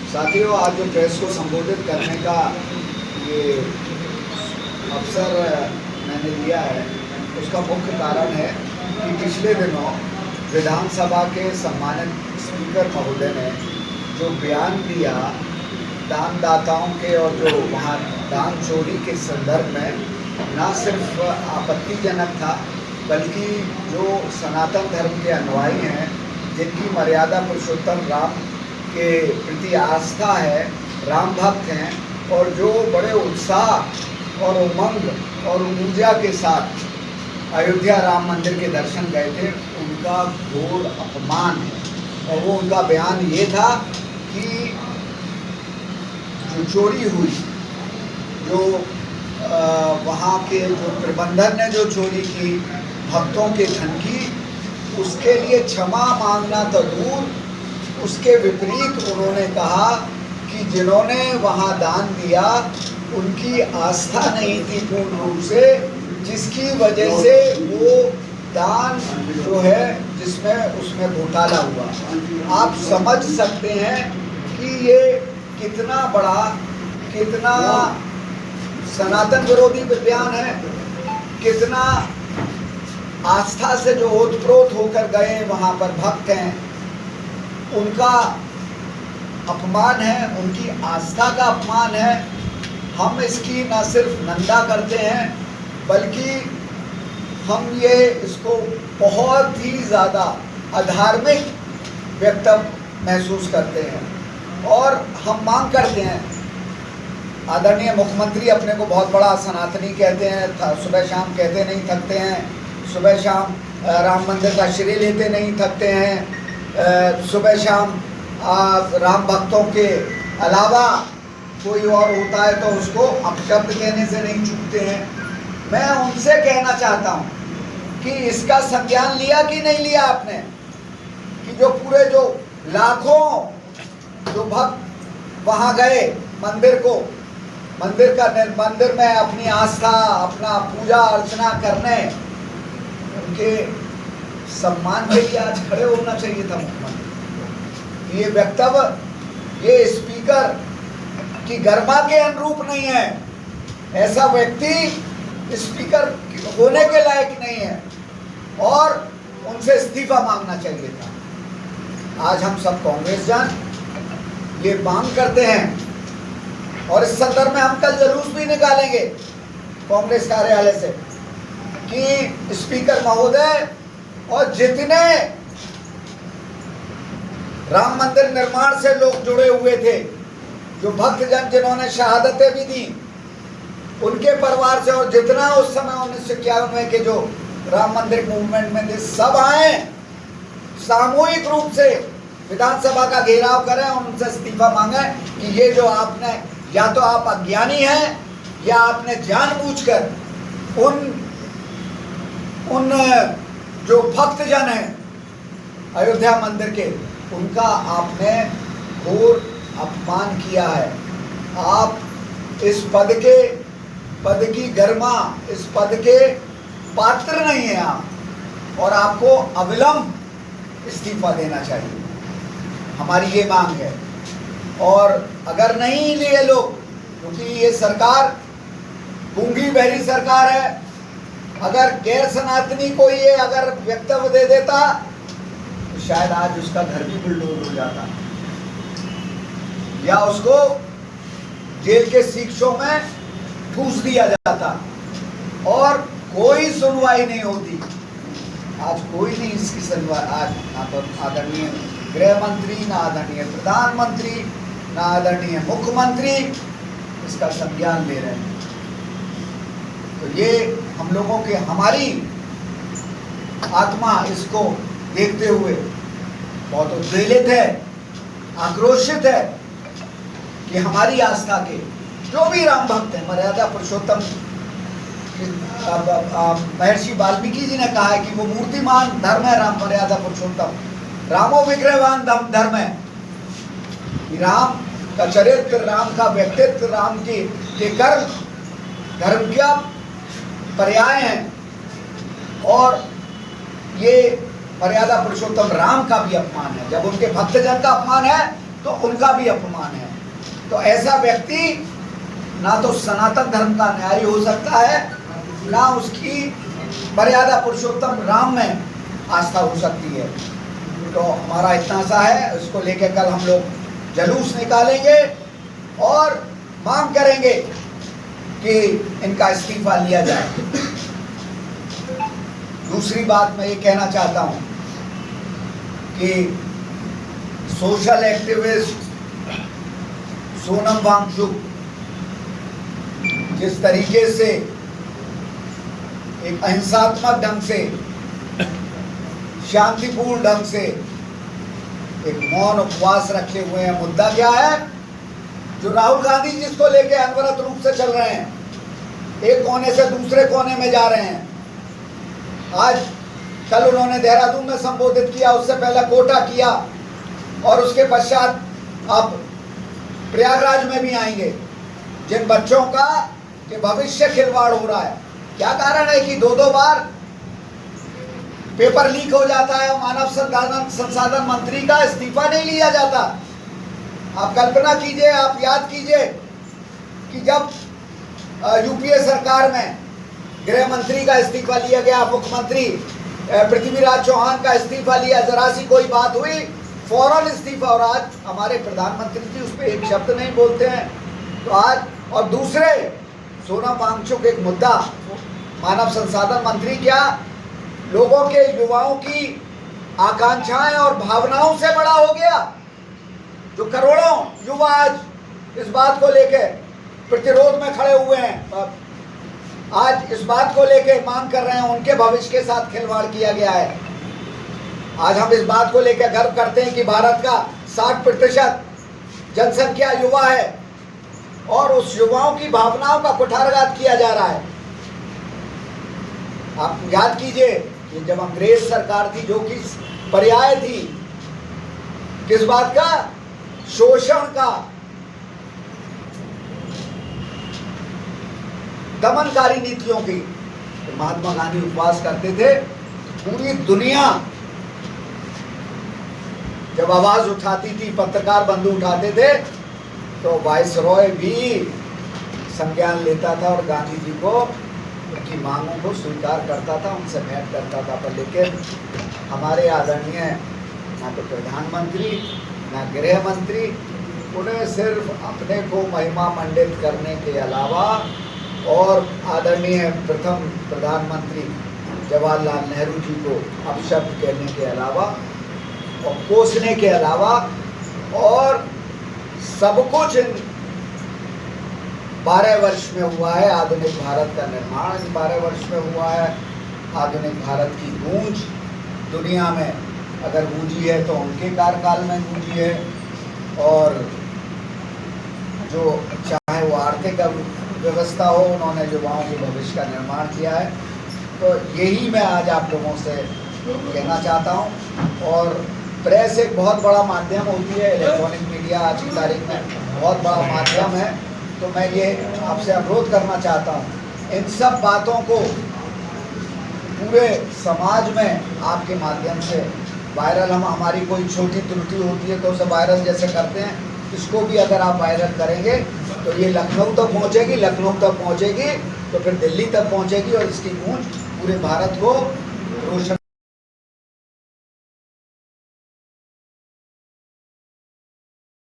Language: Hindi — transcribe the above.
साथियों, आज जो प्रेस को संबोधित करने का ये अवसर मैंने लिया है, उसका मुख्य कारण है कि पिछले दिनों विधानसभा के सम्मानित स्पीकर महोदय ने जो बयान दिया दानदाताओं के और जो वहाँ दान चोरी के संदर्भ में, न सिर्फ आपत्तिजनक था बल्कि जो सनातन धर्म के अनुयायी हैं, जिनकी मर्यादा पुरुषोत्तम राम के प्रति आस्था है, राम भक्त हैं और जो बड़े उत्साह और उमंग और ऊर्जा के साथ अयोध्या राम मंदिर के दर्शन गए थे, उनका घोर अपमान है। और वो उनका बयान ये था कि जो चोरी हुई, जो वहाँ के जो प्रबंधन ने जो चोरी की भक्तों के धन की, उसके लिए क्षमा मांगना तो दूर, उसके विपरीत उन्होंने कहा कि जिन्होंने वहाँ दान दिया उनकी आस्था नहीं थी पूर्ण रूप से, जिसकी वजह से वो दान जो है जिसमें उसमें घोटाला हुआ। आप समझ सकते हैं कि ये कितना बड़ा, कितना सनातन विरोधी बयान है, कितना आस्था से जो ओतप्रोत होकर गए वहाँ पर भक्त हैं, उनका अपमान है, उनकी आस्था का अपमान है। हम इसकी न सिर्फ निंदा करते हैं बल्कि हम ये इसको बहुत ही ज़्यादा अधार्मिक वक्तव्य महसूस करते हैं और हम मांग करते हैं। आदरणीय मुख्यमंत्री अपने को बहुत बड़ा सनातनी कहते हैं, सुबह शाम कहते नहीं थकते हैं, सुबह शाम राम मंदिर का श्रेय लेते नहीं थकते हैं, सुबह शाम राम भक्तों के अलावा कोई और होता है तो उसको अपशब्द कहने से नहीं चूकते हैं। मैं उनसे कहना चाहता हूँ कि इसका संज्ञान लिया कि नहीं लिया आपने, कि जो पूरे जो लाखों जो भक्त वहाँ गए मंदिर में अपनी आस्था, अपना पूजा अर्चना करने, उनके सम्मान के लिए आज खड़े होना चाहिए था मुख्यमंत्री। ये वक्तव्य, ये स्पीकर की गरिमा के अनुरूप नहीं है। ऐसा व्यक्ति स्पीकर होने के लायक नहीं है और उनसे इस्तीफा मांगना चाहिए था। आज हम सब कांग्रेस जन ये मांग करते हैं और इस संदर्भ में हम कल जुलूस भी निकालेंगे कांग्रेस कार्यालय से कि स्पीकर महोदय और जितने राम मंदिर निर्माण से लोग जुड़े हुए थे, जो भक्तजन जिन्होंने शहादतें भी दी, उनके परिवार से, और जितना उस समय 1951 में के जो राम मंदिर मूवमेंट में थे, सब आए सामूहिक रूप से विधानसभा का घेराव करें और उनसे इस्तीफा मांगे कि ये जो आपने, या तो आप अज्ञानी हैं या आपने जानबूझकर उन जो भक्तजन हैं अयोध्या मंदिर के, उनका आपने घोर अपमान किया है। आप इस पद की गरिमा, इस पद के पात्र नहीं हैं आप, और आपको अविलंब इस्तीफा देना चाहिए। हमारी ये मांग है। और अगर नहीं लिए लोग, क्योंकि ये सरकार गूंगी बहरी सरकार है, अगर गैर सनातनी को ये अगर वक्तव्य दे देता तो शायद आज उसका घर भी बुलडोज हो जाता या उसको जेल के सीक्षों में ठूस दिया जाता और कोई सुनवाई नहीं होती। आज कोई नहीं इसकी सुनवाई। आज ना तो आदरणीय गृह मंत्री, ना आदरणीय प्रधानमंत्री, ना आदरणीय मुख्यमंत्री इसका संज्ञान ले रहे हैं। तो ये हम लोगों के, हमारी आत्मा इसको देखते हुए बहुत उद्वेलित है, आक्रोशित है कि हमारी आस्था के जो भी राम भक्त हैं, मर्यादा पुरुषोत्तम, महर्षि वाल्मीकि जी ने कहा है कि वो मूर्तिमान धर्म है राम, मर्यादा पुरुषोत्तम, रामो विग्रहवान धर्म है। राम का चरित्र, राम का व्यक्तित्व, राम के कर्म धर्म का पर्याय हैं और ये मर्यादा पुरुषोत्तम राम का भी अपमान है। जब उनके भक्तजन का अपमान है तो उनका भी अपमान है। तो ऐसा व्यक्ति ना तो सनातन धर्म का न्यायी हो सकता है, ना उसकी मर्यादा पुरुषोत्तम राम में आस्था हो सकती है। तो हमारा इतना सा है, इसको लेकर कल हम लोग जुलूस निकालेंगे और मांग करेंगे कि इनका इस्तीफा लिया जाए। दूसरी बात मैं ये कहना चाहता हूँ कि सोशल एक्टिविस्ट सोनम वांगचुक जिस तरीके से एक अहिंसात्मक ढंग से, शांतिपूर्ण ढंग से एक मौन उपवास रखे हुए हैं, मुद्दा क्या है? जो राहुल गांधी जिसको लेके अनवरत रूप से चल रहे हैं, एक कोने से दूसरे कोने में जा रहे हैं। आज कल उन्होंने देहरादून में संबोधित किया, उससे पहले कोटा किया और उसके पश्चात अब प्रयागराज में भी आएंगे। जिन बच्चों का के भविष्य खिलवाड़ हो रहा है, क्या कारण है कि दो बार पेपर लीक हो जाता है और मानव संसाधन मंत्री का इस्तीफा नहीं लिया जाता। आप कल्पना कीजिए, आप याद कीजिए कि जब यूपीए सरकार में गृह मंत्री का इस्तीफा लिया गया, मुख्यमंत्री पृथ्वीराज चौहान का इस्तीफा लिया, जरा सी कोई बात हुई फौरन इस्तीफा। और आज हमारे प्रधानमंत्री जी उस पर एक शब्द नहीं बोलते हैं। तो आज और दूसरे सोनम वांगचुक एक मुद्दा, मानव संसाधन मंत्री क्या लोगों के, युवाओं की आकांक्षाएं और भावनाओं से बड़ा हो गया? जो करोड़ों युवा आज इस बात को लेकर प्रतिरोध में खड़े हुए हैं, आज इस बात को लेकर मांग कर रहे हैं, उनके भविष्य के साथ खिलवाड़ किया गया है। आज हम इस बात को लेकर गर्व करते हैं कि भारत का 60% जनसंख्या युवा है और उस युवाओं की भावनाओं का कुठारघात किया जा रहा है। आप याद कीजिए कि जब अंग्रेज सरकार थी, जो कि पर्याय थी किस बात का? शोषण का, दमनकारी नीतियों की। तो महात्मा गांधी उपवास करते थे। पूरी दुनिया जब आवाज उठाती थी, पत्रकार बंधु उठाते थे, तो वाइसरॉय भी संज्ञान लेता था और गांधी जी को, उनकी मांगों को स्वीकार करता था, उनसे भेंट करता था। पर लेकिन हमारे आदरणीय ना तो प्रधानमंत्री ना गृह मंत्री, उन्हें सिर्फ अपने को महिमा मंडित करने के अलावा और आदरणीय प्रथम प्रधानमंत्री जवाहरलाल नेहरू जी को अपशब्द कहने के अलावा और कोसने के अलावा और सब कुछ इन 12 वर्ष में हुआ है। आधुनिक भारत का निर्माण इन 12 वर्ष में हुआ है। आधुनिक भारत की गूंज दुनिया में अगर गूंजी है तो उनके कार्यकाल में गूंजी है। और जो चाहे वो आर्थिक व्यवस्था हो, उन्होंने युवाओं के भविष्य का निर्माण किया है। तो यही मैं आज आप लोगों से कहना चाहता हूँ। और प्रेस एक बहुत बड़ा माध्यम होती है, इलेक्ट्रॉनिक मीडिया आज की तारीख में बहुत बड़ा माध्यम है। तो मैं ये आपसे अनुरोध करना चाहता हूँ, इन सब बातों को पूरे समाज में आपके माध्यम से वायरल, हम हमारी कोई छोटी त्रुटि होती है तो उसे वायरल जैसे करते हैं, इसको भी अगर आप वायरल करेंगे तो ये लखनऊ तक पहुँचेगी, लखनऊ तक पहुँचेगी तो फिर दिल्ली तक पहुँचेगी और इसकी गूंज पूरे भारत को रोशन